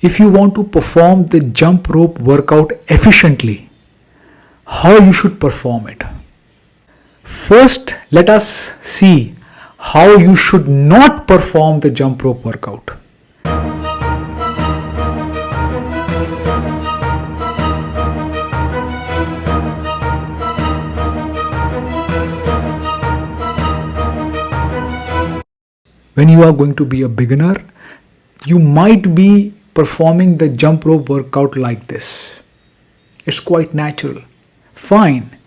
if you want to perform the jump rope workout efficiently, how you should perform it. First, let us see how you should not perform the jump rope workout. When you are going to be a beginner, you might be performing the jump rope workout like this. It's quite natural. Fine.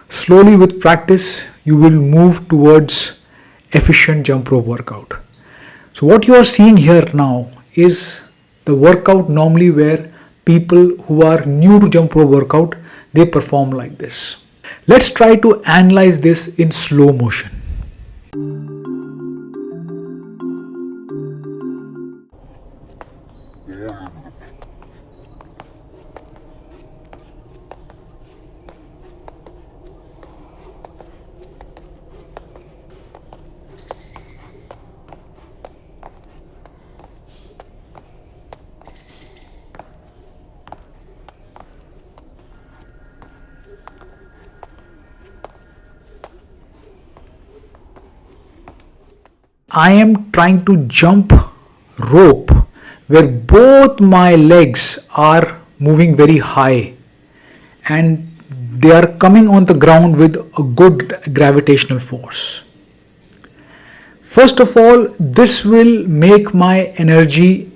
Slowly with practice, you will move towards efficient jump rope workout. So what you are seeing here now is the workout normally where people who are new to jump rope workout, they perform like this. Let's try to analyze this in slow motion. I am trying to jump rope where both my legs are moving very high and they are coming on the ground with a good gravitational force. First of all, this will make my energy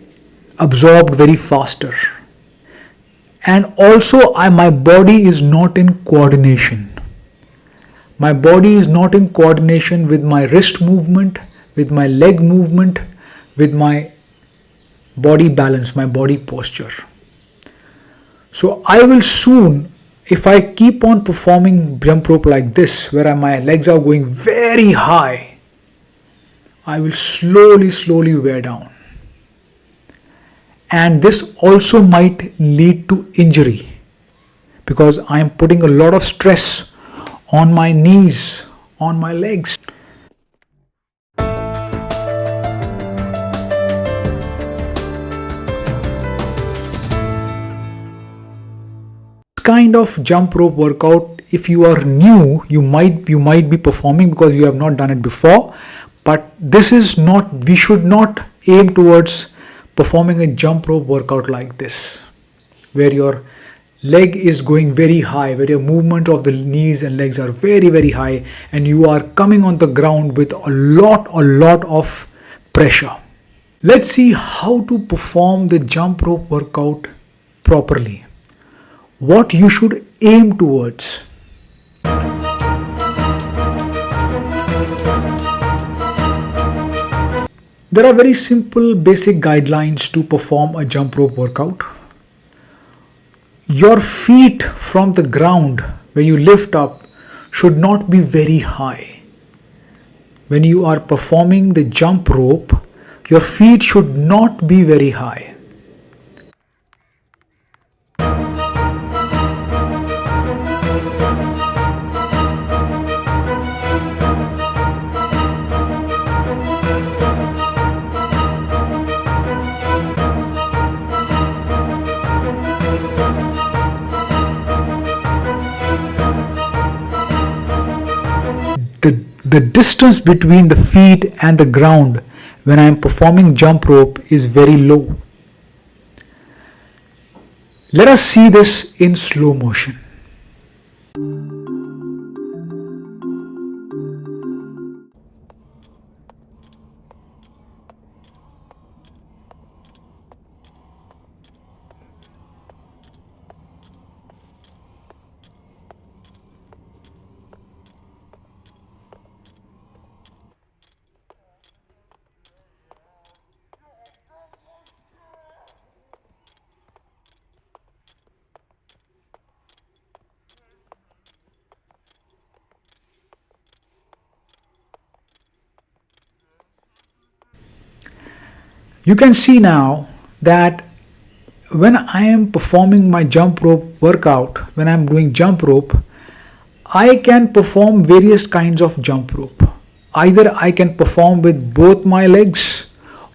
absorbed very faster, and also my body is not in coordination. My body is not in coordination with my wrist movement, with my leg movement, with my body balance, my body posture. So I will soon, if I keep on performing jump rope like this, where my legs are going very high, I will slowly wear down. And this also might lead to injury because I am putting a lot of stress on my knees, on my legs. Kind of jump rope workout, if you are new, you might be performing because you have not done it before, but this is not, we should not aim towards performing a jump rope workout like this where your leg is going very high, where your movement of the knees and legs are very high and you are coming on the ground with a lot of pressure. Let's see how to perform the jump rope workout properly. What you should aim towards. There are very simple basic guidelines to perform a jump rope workout. Your feet from the ground when you lift up should not be very high. When you are performing the jump rope, your feet should not be very high. The distance between the feet and the ground when I am performing jump rope is very low. Let us see this in slow motion. You can see now that when I am performing my jump rope workout, when I am doing jump rope, I can perform various kinds of jump rope. Either I can perform with both my legs,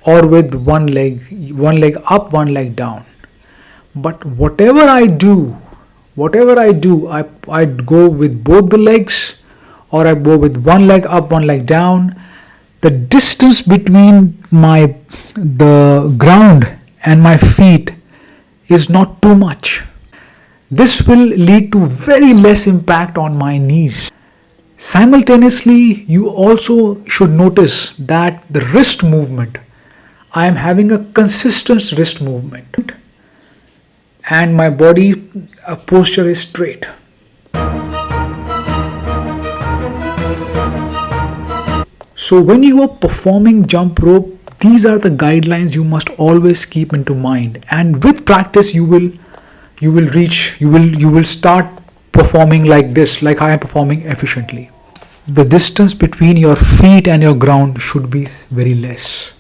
or with one leg up, one leg down. But whatever I do, I go with both the legs, or I go with one leg up, one leg down. The distance between the ground and my feet is not too much. This will lead to very less impact on my knees. Simultaneously, you also should notice that the wrist movement, I am having a consistent wrist movement, and my body posture is straight. So when you are performing jump rope, these are the guidelines you must always keep into mind, and with practice you will start performing like this, like I am performing efficiently. The distance between your feet and your ground should be very less.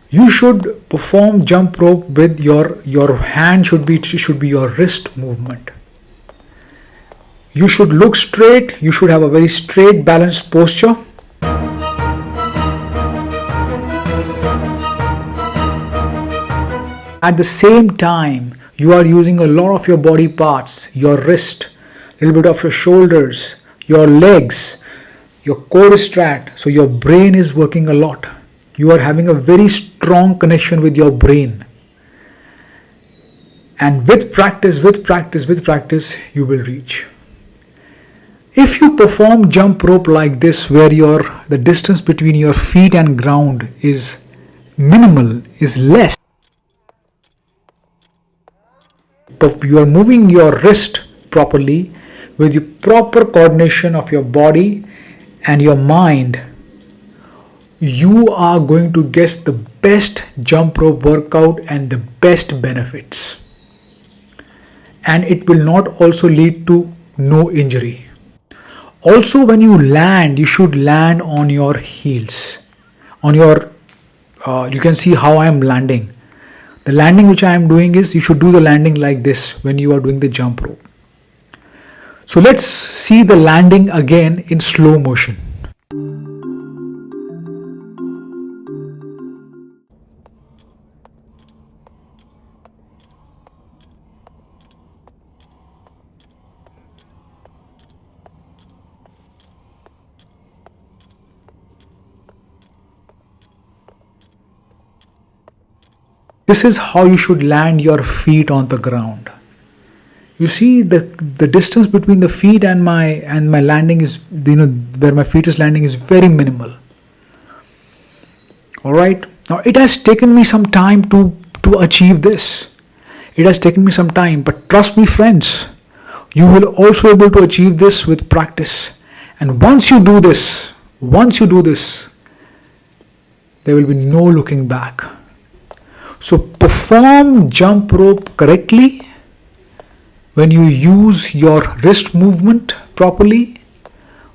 You should perform jump rope with your hand should be your wrist movement. You should look straight, you should have a very straight, balanced posture. At the same time, you are using a lot of your body parts, your wrist, a little bit of your shoulders, your legs, your core is strapped, so your brain is working a lot. You are having a very strong connection with your brain. And with practice, you will reach. If you perform jump rope like this, where the distance between your feet and ground is minimal, is less, you are moving your wrist properly with the proper coordination of your body and your mind, you are going to get the best jump rope workout and the best benefits. And it will not also lead to no injury. Also, when you land, you should land on your heels. You can see how I am landing. The landing which I am doing is, you should do the landing like this when you are doing the jump rope. So let's see the landing again in slow motion. This is how you should land your feet on the ground. You see the distance between the feet and my landing is, where my feet is landing is very minimal. Alright, now it has taken me some time to achieve this. It has taken me some time, but trust me friends, you will also able to achieve this with practice. And once you do this, there will be no looking back. So perform jump rope correctly when you use your wrist movement properly,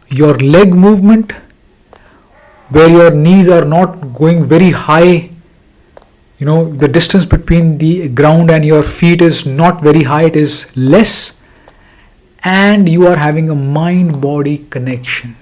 your leg movement, where your knees are not going very high. The distance between the ground and your feet is not very high, it is less, and you are having a mind-body connection.